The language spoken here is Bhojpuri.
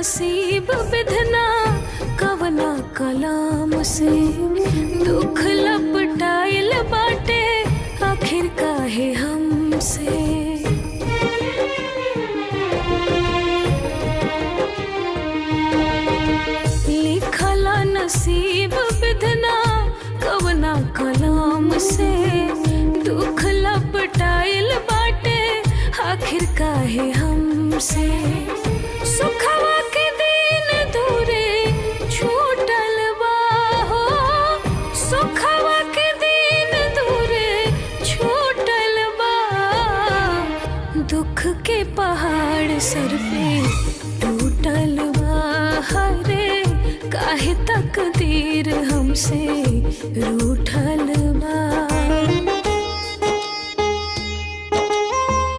नसीब विधना कवना कलाम से दुख लपटाइल बाटे आखिर काहे हमसे। लिखला नसीब विधना कवना कलाम से दुख लपटाइल बाटे आखिर काहे हमसे। सुखवा के दिन दूरे छूटल बा हो, सुखवा के दिन दूरे छूटल बा। दुख के पहाड़ सर पे टूटल बा। हरे काहे तकदीर हमसे रूठल बा।